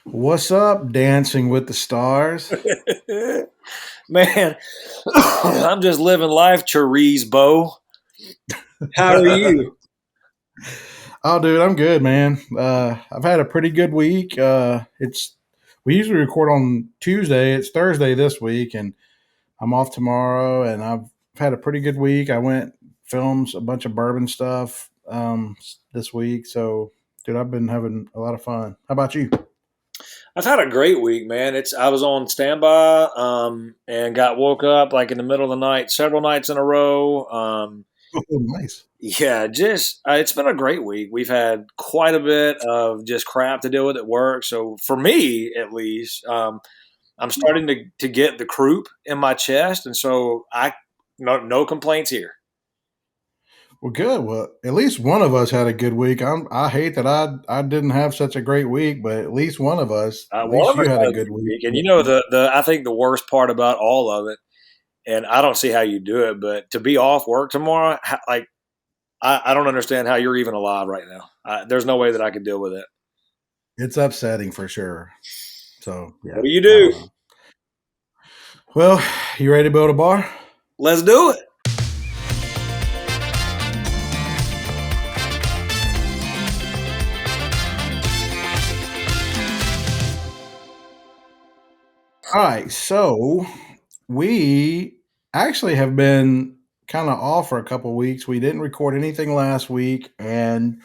What's up, Dancing with the Stars? Man, I'm just living life, Cherise Bo. How are you? Oh, dude, I'm good, man. I've had a pretty good week. It's we usually record on Tuesday. It's Thursday this week, and I'm off tomorrow. And I've had a pretty good week. I went films a bunch of bourbon stuff this week. So, dude, I've been having a lot of fun. How about you? I've had a great week, man. I was on standby and got woke up like in the middle of the night several nights in a row. Oh, nice. Yeah, just it's been a great week. We've had quite a bit of just crap to deal with at work. So for me, at least, I'm starting to get the croup in my chest, and so I no complaints here. Well, good. Well, at least one of us had a good week. I hate that I didn't have such a great week, but at least one of us, at One least of us you had a had a good good week. week, and the I think the worst part about all of it, and I don't see how you do it, but to be off work tomorrow, like I don't understand how you're even alive right now. There's no way that I could deal with it. It's upsetting for sure. So What yeah, do you I do? don't know. Well, you ready to build a bar? Let's do it. All right. So we actually have been kind of off for a couple of weeks. We didn't record anything last week, and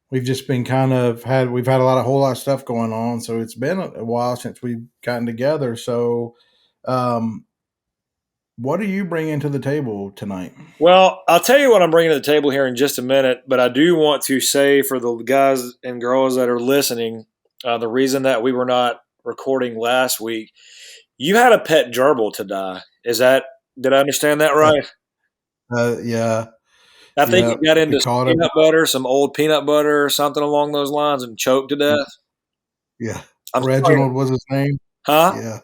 we've just been we've had a whole lot of stuff going on. So it's been a while since we've gotten together. So, um, what are you bringing to the table tonight? Well, I'll tell you what I'm bringing to the table here in just a minute, but I do want to say for the guys and girls that are listening, the reason that we were not recording last week, you had a pet gerbil to die. Did I understand that Uh, right? yeah, I think yeah. you got We into some called him. peanut butter, some old peanut butter or something along those lines and choked to death. Yeah, I'm sorry. Reginald was his name. Huh? Yeah,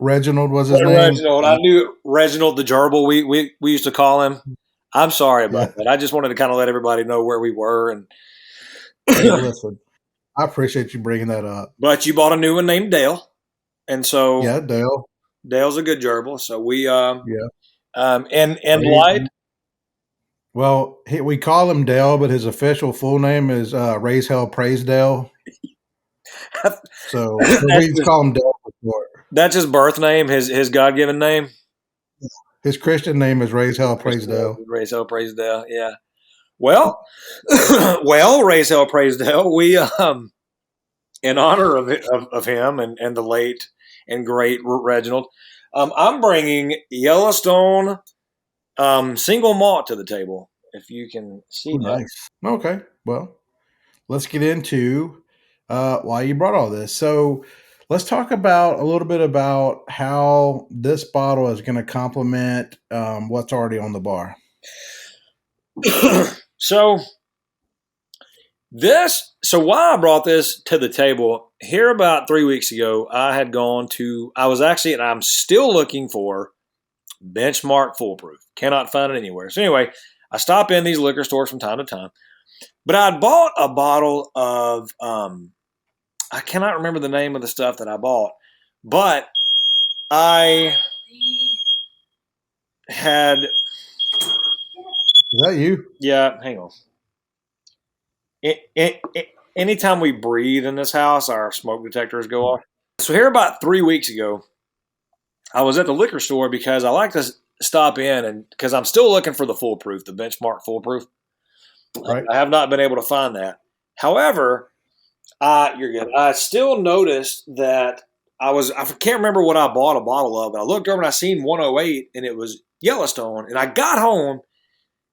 Reginald was his name. Reginald. I knew Reginald the gerbil, we used to call him. I'm sorry about Yeah. that. I just wanted to kind of let everybody know where we were. And Hey, listen, I appreciate you bringing that up. But you bought a new one named Dale. And so Yeah, Dale. Dale's a good gerbil. So we Yeah. and light. We call him Dale, but his official full name is Raise Hell Praise Dale. So, but that's we just his call him Dale for short. that's his birth name, his God given name. His Christian name is Raise Hell Praise Dale. Raise hell, praise Dale. Yeah. Well, well, raise hell, praise Dale. We in honor of him and the late and great Reginald, I'm bringing Yellowstone single malt to the table. If you can see Oh, that. nice. Okay. Well, let's get into why you brought all this. So, let's talk about a little bit about how this bottle is going to complement what's already on the bar. So so why I brought this to the table here about 3 weeks ago, I was actually, and I'm still looking for Benchmark Foolproof. Cannot find it anywhere. So anyway, I stop in these liquor stores from time to time, but I bought a bottle of, I cannot remember the name of the stuff that I bought, but I had, Is that you? yeah, hang on. Anytime we breathe in this house, our smoke detectors go off. So here about 3 weeks ago, I was at the liquor store because I like to stop in and because I'm still looking for the foolproof, the benchmark foolproof. Right. I have not been able to find that. However, you're good. I still noticed that I can't remember what I bought a bottle of, but I looked over and I seen 108 and it was Yellowstone. And I got home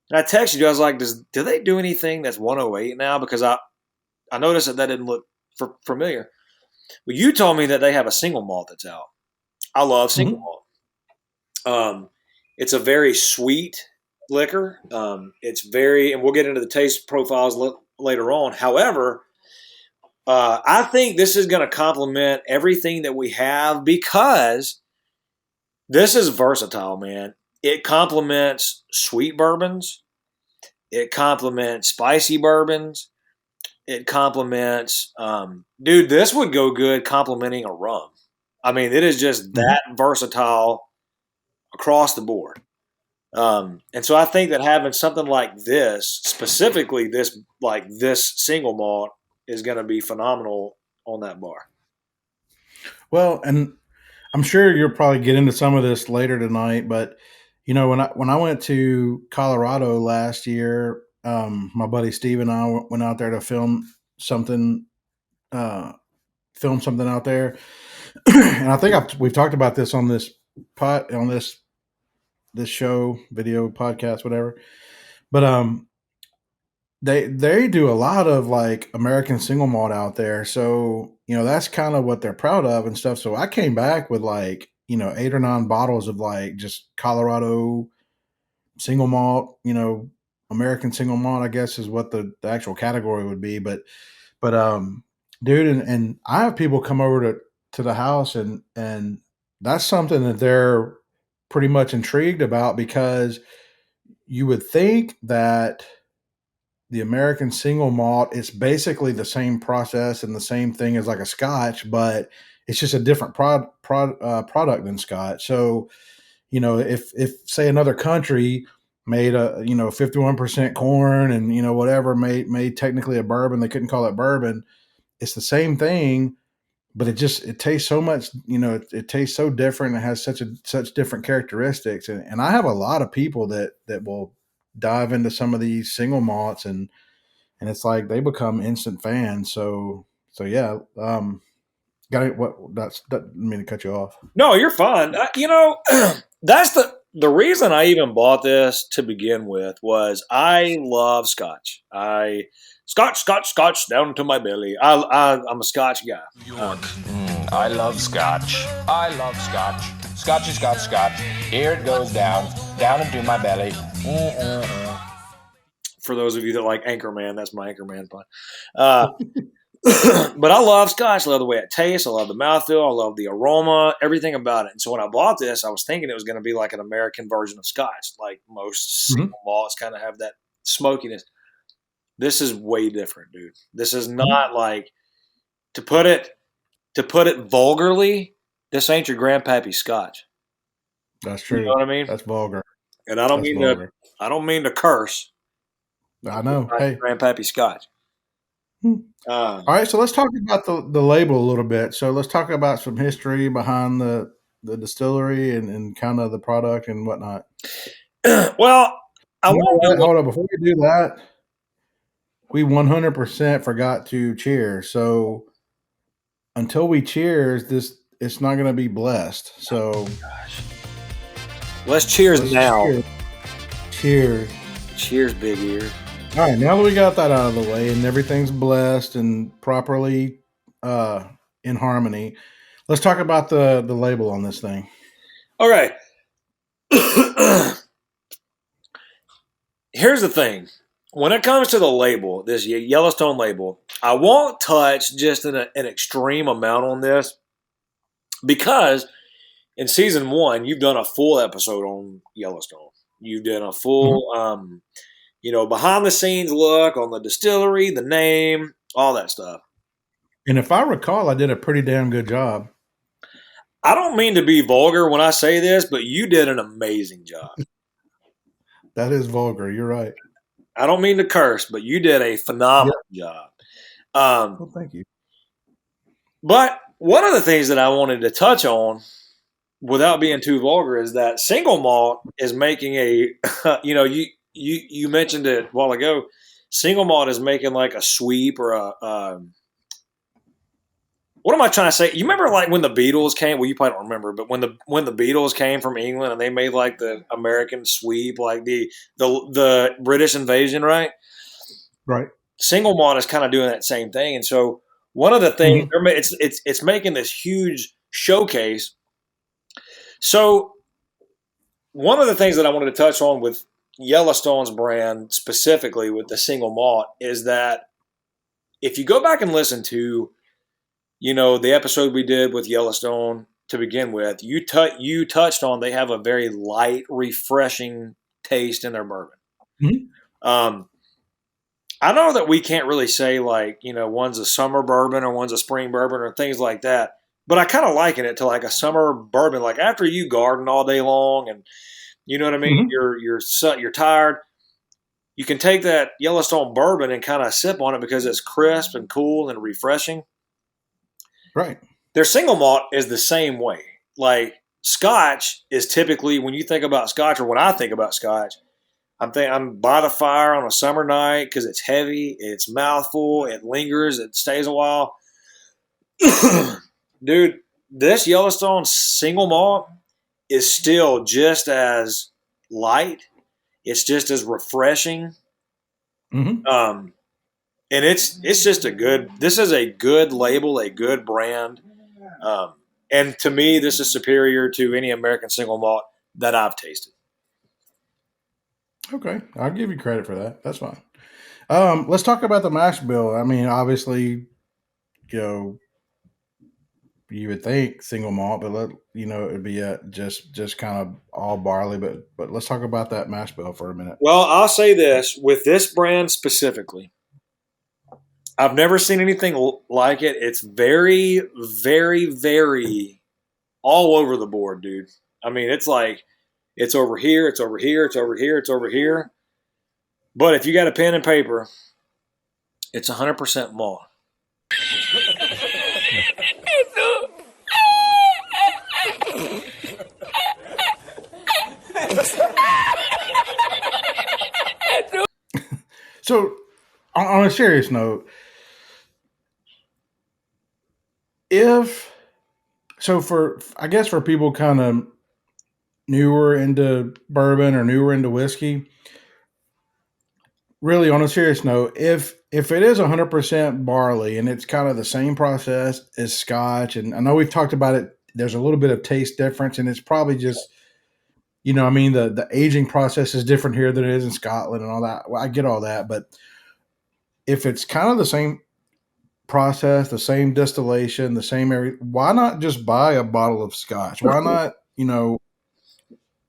and I texted you. I was like, do they do anything that's 108 now? Because I noticed that didn't look familiar. Well, you told me that they have a single malt that's out. I love single Mm-hmm. malt. It's a very sweet liquor. It's very, and we'll get into the taste profiles later on. However, I think this is going to complement everything that we have because this is versatile, man. It complements sweet bourbons. It complements spicy bourbons. It complements, dude. This would go good complementing a rum. I mean, it is just Mhm. that versatile across the board. And so I think that having something like this, specifically this single malt, is going to be phenomenal on that bar. Well, and I'm sure you'll probably get into some of this later tonight, but when I went to Colorado last year, my buddy Steve and I went out there to something, uh, film something out there, and I think we've talked about this on this show, video, podcast, whatever. But they do a lot of like American single malt out there, so that's kind of what they're proud of and stuff. So I came back with like 8 or 9 bottles of like just Colorado single malt, American single malt, I guess is what the actual category would be. But dude, and I have people come over to the house, and that's something that they're pretty much intrigued about, because you would think that the American single malt is basically the same process and the same thing as like a Scotch, but it's just a different product than Scotch. So, if say another country made a 51% corn and whatever made technically a bourbon, they couldn't call it bourbon. It's the same thing, but it tastes so much, it tastes so different. It has such different characteristics, and I have a lot of people that will dive into some of these single malts, and it's like they become instant fans. So yeah, got it. That didn't mean to cut you off. No, you're fine. That's the reason I even bought this to begin with was I love Scotch. Scotch down to my belly. I'm a Scotch guy. York. I love Scotch. I love Scotch. Scotchy Scotch Scotch. Here it goes down into my belly. For those of you that like Anchorman, that's my Anchorman pun. But I love Scotch. I love the way it tastes. I love the mouthfeel. I love the aroma, everything about it. And so when I bought this, I was thinking it was going to be like an American version of Scotch, like most Mhm. single malts kind of have that smokiness. This is way different, dude. This is Mhm. not like to put it vulgarly. This ain't your grandpappy Scotch. That's You know true. what I mean? That's vulgar. And That's vulgar. I don't mean to curse. I It's know. not Hey. your grandpappy Scotch. Hmm. Uh, All right, so let's talk about the label a little bit. So let's talk about some history behind the distillery and kind of the product and whatnot. well, I wanted to look. Hold on, before we do that, we 100% forgot to cheers. So until we cheers, it's not going to be blessed. So Gosh. Let's cheers let's now. cheers. Cheers. Cheers, big ear. All right, now that we got that out of the way and everything's blessed and properly uh, in harmony, let's talk about the label on this thing. All right. Here's the thing. When it comes to the label, this Yellowstone label, I won't touch just an extreme amount on this because in season 1, you've done a full episode on Yellowstone. You've done a Mhm. full, behind the scenes look on the distillery, the name, all that stuff. And if I recall, I did a pretty damn good job. I don't mean to be vulgar when I say this, but you did an amazing job. That is vulgar. You're right. I don't mean to curse, but you did a Yeah. phenomenal job. Um, Well, thank you. but one of the things that I wanted to touch on, without being too vulgar, is that single malt is making a, you mentioned it a while ago. Single malt is making like a sweep or what am I trying to say? You remember like when the Beatles came? Well, you probably don't remember, but when the Beatles came from England and they made like the American sweep, like the British invasion, right? Right. Single malt is kind of doing that same thing, and so one of the things Mhm. it's making this huge showcase. So one of the things that I wanted to touch on with Yellowstone's brand specifically with the single malt is that if you go back and listen to the episode we did with Yellowstone to begin with, you touched on they have a very light, refreshing taste in their bourbon. Mhm. Um, I know that we can't really say like, one's a summer bourbon or one's a spring bourbon or things like that. But I kind of liken it to like a summer bourbon. Like after you garden all day long and you know what I mean, Hmm. you're tired. You can take that Yellowstone bourbon and kind of sip on it because it's crisp and cool and refreshing. Right. Their single malt is the same way. Like Scotch is typically when you think about Scotch or when I think about Scotch, I'm by the fire on a summer night because it's heavy, it's mouthful, it lingers, it stays a while. Dude, this Yellowstone single malt is still just as light. It's just as refreshing. Hmm. Um, and it's just a good. This is a good label, a good brand. Um, and to me, this is superior to any American single malt that I've tasted. Okay, I'll give you credit for that. That's fine. Let's talk about the mash bill. I mean, obviously, you know, you would think single malt, but it'd be just kind of all barley. But let's talk about that mash bill for a minute. Well, I'll say this with this brand specifically. I've never seen anything like it. It's very, very, very all over the board, dude. I mean, it's like it's over here, it's over here, it's over here, it's over here. But if you got a pen and paper, it's 100% malt. So, on a serious note, if for I guess for people kind of newer into bourbon or newer into whiskey, really on a serious note, if it is 100% barley and it's kind of the same process as Scotch, and I know we've talked about it, there's a little bit of taste difference, and it's probably just I mean the aging process is different here than it is in Scotland and all that. Well, I get all that, but if it's kind of the same process, the same distillation, the same area, why not just buy a bottle of Scotch? Why not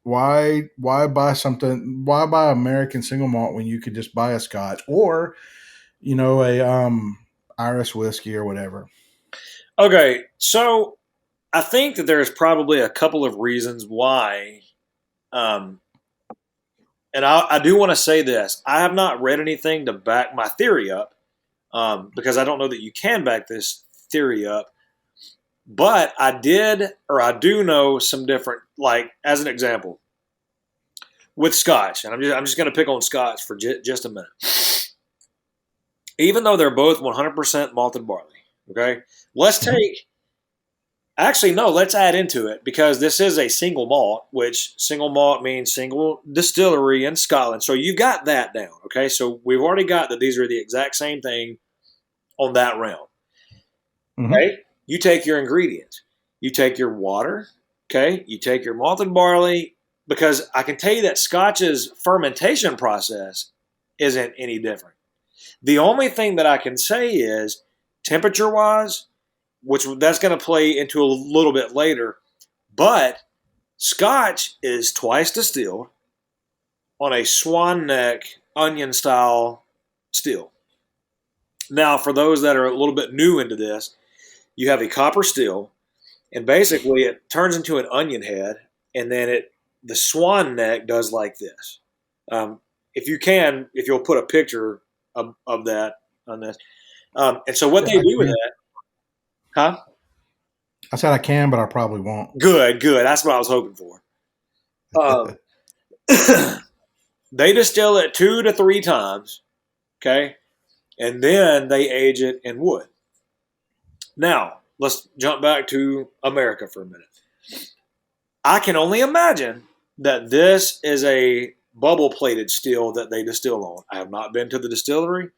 why buy something? Why buy American single malt when you could just buy a Scotch or a Irish whiskey or whatever? Okay, so I think that there's probably a couple of reasons why. Um, and I do want to say this. I have not read anything to back my theory up because I don't know that you can back this theory up. But I did, or I do know some different, like, as an example, with Scotch, and I'm just going to pick on Scotch for just a minute. Even though they're both 100% malted barley, okay? Let's take, actually, no, let's add into it because this is a single malt, which single malt means single distillery in Scotland. So you got that down, okay? So we've already got that these are the exact same thing on that round, Mm-hmm. okay? You take your ingredients, you take your water, okay? You take your malted barley, because I can tell you that Scotch's fermentation process isn't any different. The only thing that I can say is temperature wise, which that's going to play into a little bit later, but Scotch is twice distilled on a swan neck onion style still. Now, for those that are a little bit new into this, you have a copper still, and basically it turns into an onion head, and then the swan neck does like this. Um, if you'll put a picture of that on this. And so what Yeah, they I do with can. that, huh? I said I can, but I probably won't. Good, good. That's what I was hoping for. Um, they distill it 2 to 3 times, okay, and then they age it in wood. Now let's jump back to America for a minute. I can only imagine that this is a bubble plated still that they distill on. I have not been to the distillery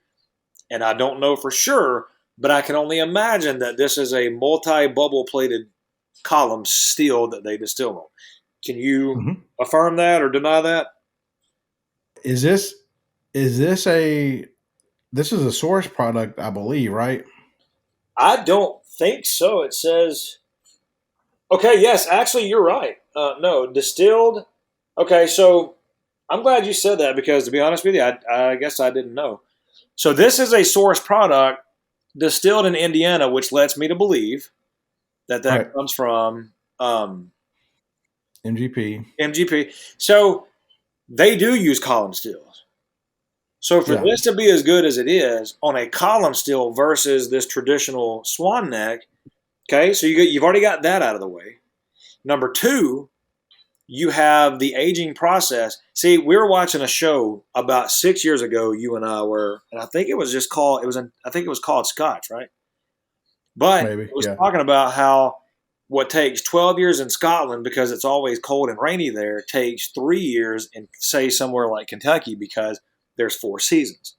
and I don't know for sure, but I can only imagine that this is a multi bubble plated column steel that they distill on. Can you Hmm. affirm that or deny that? Is this a this is a source product, I believe, right? I don't think so. It says, okay, yes, actually, you're right. No, distilled. Okay, so I'm glad you said that because to be honest with you, I guess I didn't know. So this is a source product distilled in Indiana, which lets me to believe that Right. comes from MGP. MGP. So they do use column stills. So for Yeah. this to be as good as it is on a column still versus this traditional swan neck, okay, so you've already got that out of the way. Number two, you have the aging process. See, we were watching a show about 6 years ago. You and I were, and I think it was just called. I think it was called Scotch, right? But Maybe. it was Yeah. talking about how what takes 12 years in Scotland because it's always cold and rainy there takes 3 years in, say, somewhere like Kentucky because there's 4 seasons.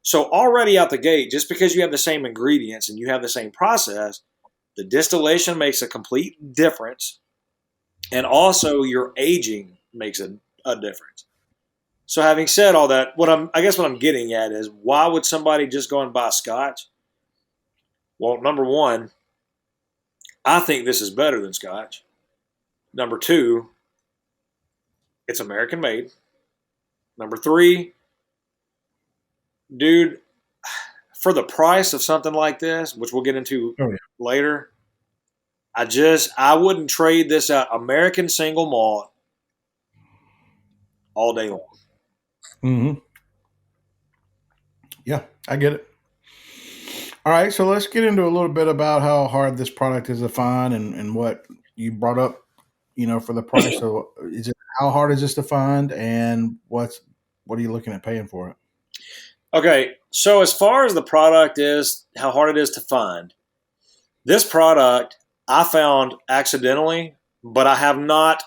So already out the gate, just because you have the same ingredients and you have the same process, the distillation makes a complete difference, and also your aging makes a difference. So having said all that, I guess what I'm getting at is why would somebody just go and buy Scotch? Well, number one, I think this is better than Scotch. Number two, it's American made. Number three, dude, for the price of something like this, which we'll get into Oh yeah. later, I wouldn't trade this out. American single malt all day long. Hmm. Yeah, I get it. All right, so let's get into a little bit about how hard this product is to find and what you brought up, for the price. So, how hard is this to find, and what are you looking at paying for it? Okay, so as far as the product is, how hard it is to find, this product I found accidentally, but I have not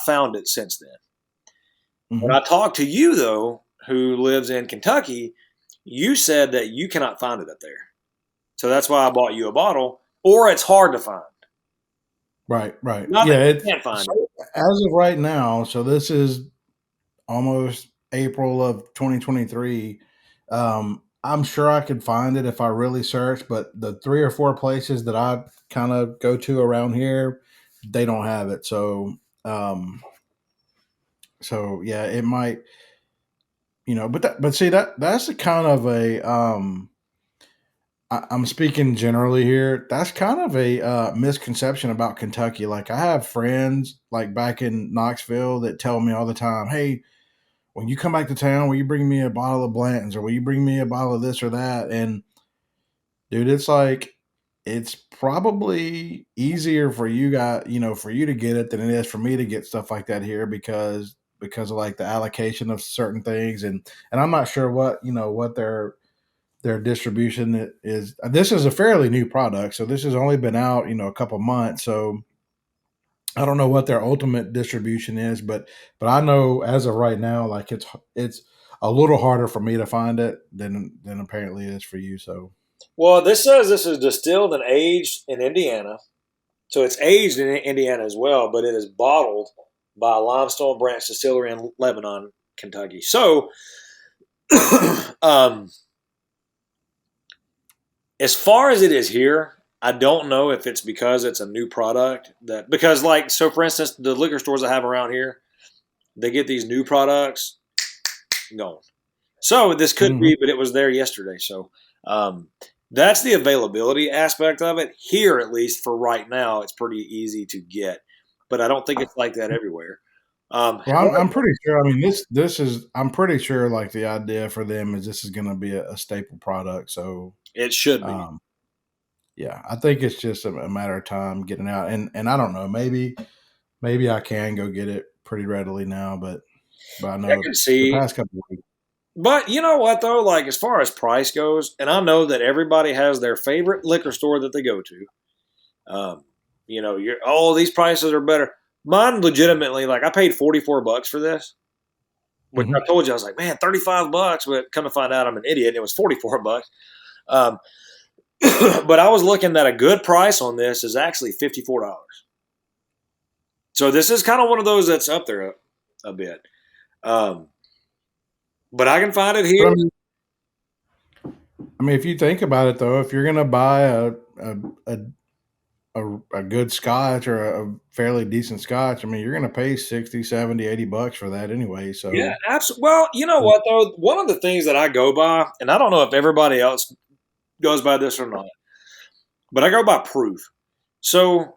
found it since then. When I Hmm. talked to you though, who lives in Kentucky, you said that you cannot find it up there. So that's why I bought you a bottle, or it's hard to find. Right, right. Not that Yeah, you can't find so it. as of right now. So this is almost April of 2023. I'm sure I could find it if I really search, but the three or four places that I kind of go to around here, they don't have it. Um, so yeah, it might, but see that's a kind of I'm speaking generally here. That's kind of a misconception about Kentucky. Like I have friends like back in Knoxville that tell me all the time, "Hey, when you come back to town, will you bring me a bottle of Blanton's or will you bring me a bottle of this or that?" And dude, it's like it's probably easier for you guys, for you to get it than it is for me to get stuff like that here because of like the allocation of certain things and I'm not sure what their distribution is. This is a fairly new product, so this has only been out a couple months, so I don't know what their ultimate distribution is, but I know as of right now, like it's a little harder for me to find it than apparently it is for you. So Well, this says this is distilled and aged in Indiana. So it's aged in Indiana as well, but it is bottled by Limestone Branch Distillery in Lebanon, Kentucky. So, um, as far as it is here, I don't know if it's because it's a new product because like so for instance, the liquor stores I have around here, they get these new products going. So this could mhm. be, but it was there yesterday. So um, that's the availability aspect of it. Here, at least for right now, it's pretty easy to get, but I don't think it's like that everywhere. Well, I'm pretty sure. I mean, this is. I'm pretty sure. Like the idea for them is this is going to be a staple product. So, It should be. um, yeah, I think it's just a matter of time getting out. And I don't know. Maybe I can go get it pretty readily now, but I I know can the see. past couple of weeks. But you know what though? Like as far as price goes, and I know that everybody has their favorite liquor store that they go to. Um, you're these prices are better. Mine legitimately, like I paid $44 for this, which I Mhm. told you I was like, man, $35. But come to find out, I'm an idiot, and it was $44. Um, but I was looking at a good price on this is actually $54. So this is kind of one of those that's up there a bit. Um, but I can find it But here. I mean, if you think about it, though, if you're gonna buy a a good scotch or a fairly decent scotch, I mean, you're going to pay 60, 70, $80 for that anyway. Yeah, So, absolutely. Well, you know what though? One of the things that I go by, and I don't know if everybody else goes by this or not, but I go by proof. So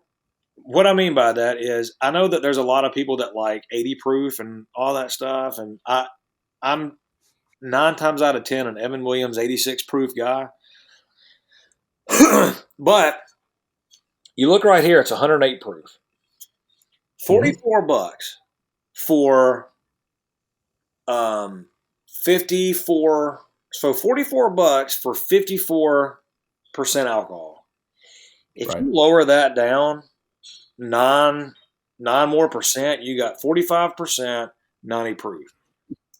what I mean by that is I know that there's a lot of people that like 80 proof and all that stuff, and I'm 9 times out of 10 an Evan Williams 86 proof guy. But you look right here, it's 108 proof. mhm, $44 for 54, so $44 for 54% alcohol. If right. you lower that down nine more percent, you got 45%, 90 proof.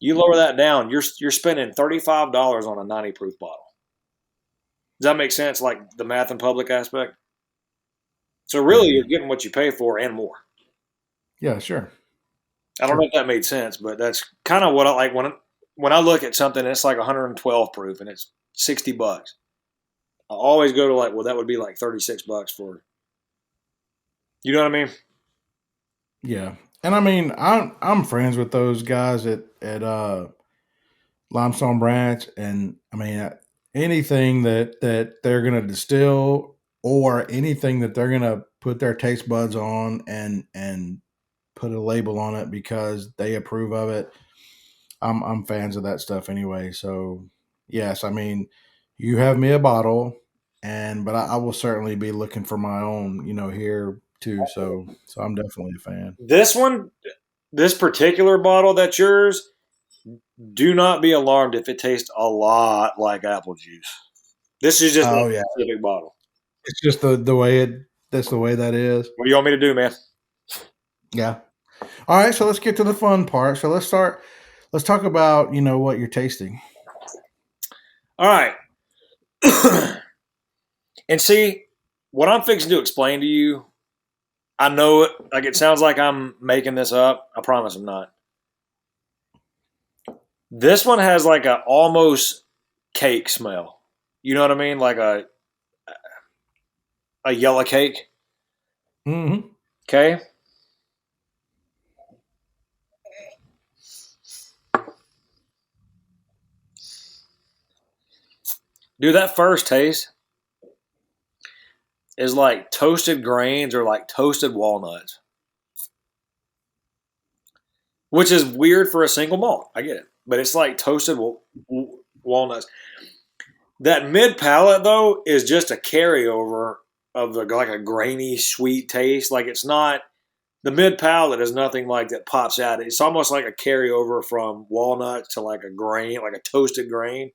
You lower that down, you're spending $35 on a 90 proof bottle. Does that make sense? Like the math and public aspect. So really, Yeah. you're getting what you pay for and more. Yeah, sure. I don't know Sure. if that made sense, but that's kind of what I like when I look at something. It's like 112 proof and it's $60. I always go to like, well, that would be like $36 for. You know what I mean? Yeah. And I mean, I'm friends with those guys at Limestone Branch, and I mean anything that they're gonna distill or anything that they're gonna put their taste buds on and put a label on it because they approve of it. I'm fans of that stuff anyway. So yes, I mean you have me a bottle, and but I will certainly be looking for my own, here too. So I'm definitely a fan. This one, this particular bottle that's yours, do not be alarmed if it tastes a lot like apple juice. This is just one Oh yeah, specific bottle. it's just the way it. That's the way that is. What do you want me to do, man? Yeah. All right, so let's get to the fun part. So let's start. Let's talk about what you're tasting. All right. And see, what I'm fixing to explain to you, I know it, like it sounds like I'm making this up. I promise I'm not. This one has like a almost cake smell. You know what I mean? Like a yellow cake. Mm-hmm. Okay. Dude, that first taste is like toasted grains or like toasted walnuts, which is weird for a single malt. I get it, but it's like toasted walnuts. That mid palate though is just a carryover of the like a grainy sweet taste. Like it's not the mid palate is nothing like that pops out. It's almost like a carryover from walnuts to like a grain, like a toasted grain.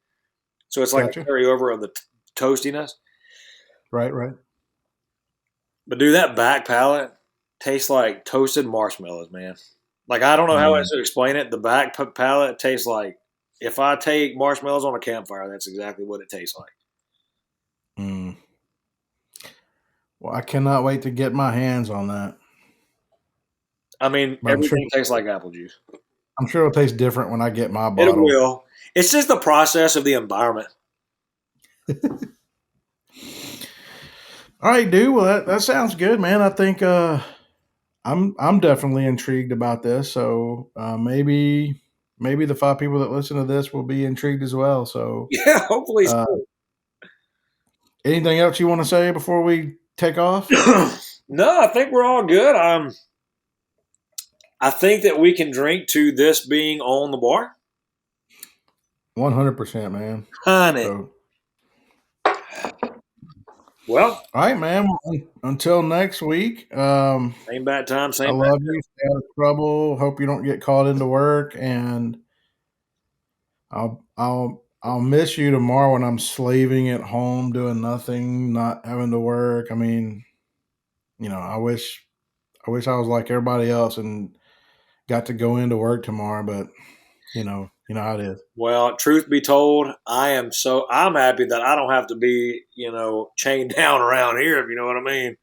So it's like a Gotcha. carryover of the toastiness. Right. Right. But dude, that back palate tastes like toasted marshmallows, man. Like I don't know how else Mm, to explain it. The back palate tastes like if I take marshmallows on a campfire, that's exactly what it tastes like. mm. Well, I cannot wait to get my hands on that. I mean, But everything tastes like apple juice. I'm sure it'll taste different when I get my It bottle. will. It's just the process of the environment. All right, dude. Well, that sounds good, man. I think I'm definitely intrigued about this. So maybe the five people that listen to this will be intrigued as well. So Yeah, hopefully uh, anything else you want to say before we take off? so. No, I think we're all good. I think that we can drink to this being on the bar. 100%, man. Honey. So Well, all right, man. Well, until next week. same bad time, I same bad. love you. Stay out of trouble. Hope you don't get called into work, and I'll miss you tomorrow when I'm slaving at home, doing nothing, not having to work. I mean, I wish I was like everybody else and got to go into work tomorrow, but you know how it is. Well, truth be told, I'm happy that I don't have to be, chained down around here, if you know what I mean.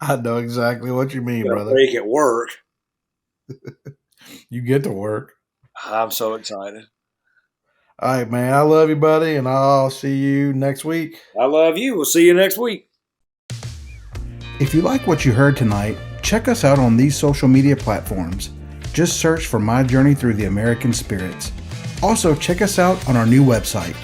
I know exactly what you mean, Got a brother. break at work. You get to work. I'm so excited. All right, man. I love you, buddy, and I'll see you next week. I love you. We'll see you next week. If you like what you heard tonight, check us out on these social media platforms. Just search for My Journey Through the American Spirits. Also, check us out on our new website,